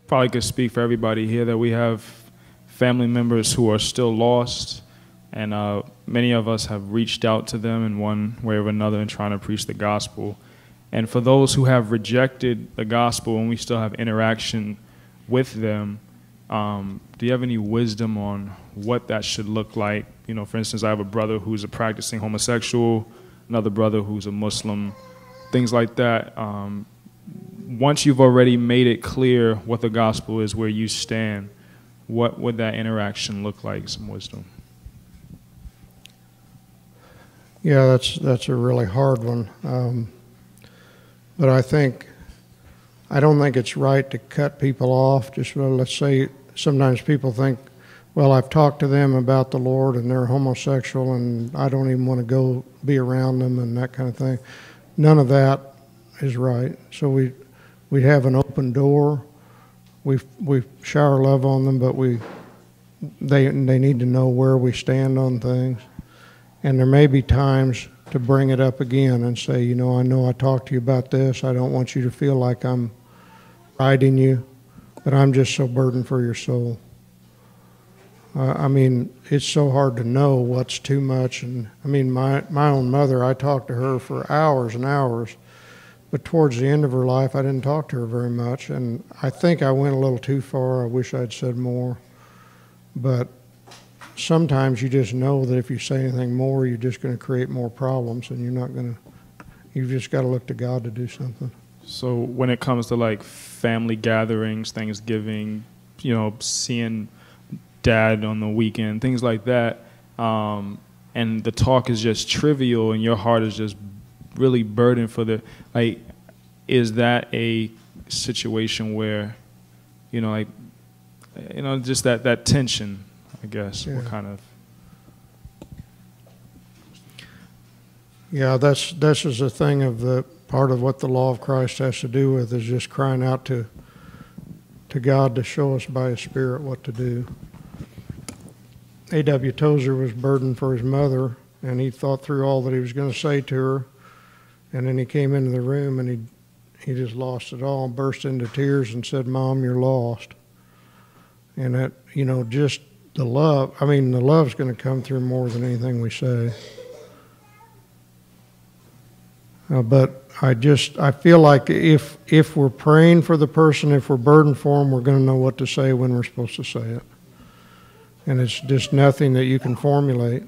probably could speak for everybody here that we have family members who are still lost, and many of us have reached out to them in one way or another in trying to preach the gospel. And for those who have rejected the gospel and we still have interaction with them, do you have any wisdom on what that should look like? You know, for instance, I have a brother who's a practicing homosexual, another brother who's a Muslim, things like that. Once you've already made it clear what the gospel is, where you stand, what would that interaction look like? Some wisdom. Yeah, that's a really hard one. But I don't think it's right to cut people off. Just, well, let's say sometimes people think, well, I've talked to them about the Lord and they're homosexual and I don't even want to go be around them and that kind of thing. None of that is right. So we have an open door. We shower love on them, but they need to know where we stand on things. And there may be times to bring it up again and say, you know I talked to you about this. I don't want you to feel like I'm riding you, but I'm just so burdened for your soul. I mean, it's so hard to know what's too much. And I mean, my own mother, I talked to her for hours and hours, but towards the end of her life, I didn't talk to her very much. And I think I went a little too far. I wish I'd said more. But sometimes you just know that if you say anything more, you're just going to create more problems, and you've just got to look to God to do something. So when it comes to like family gatherings, Thanksgiving, you know, seeing dad on the weekend, things like that, and the talk is just trivial and your heart is just really burdened for the, like, is that a situation where, you know, like, you know, just that tension, I guess, yeah. What kind of? Yeah, this is a thing of the part of what the law of Christ has to do with, is just crying out to God to show us by His Spirit what to do. A.W. Tozer was burdened for his mother, and he thought through all that he was going to say to her, and then he came into the room and he just lost it all and burst into tears and said, "Mom, you're lost." And that, you know, just the love, I mean, the love's going to come through more than anything we say. But I feel like if we're praying for the person, if we're burdened for them, we're going to know what to say when we're supposed to say it. And it's just nothing that you can formulate.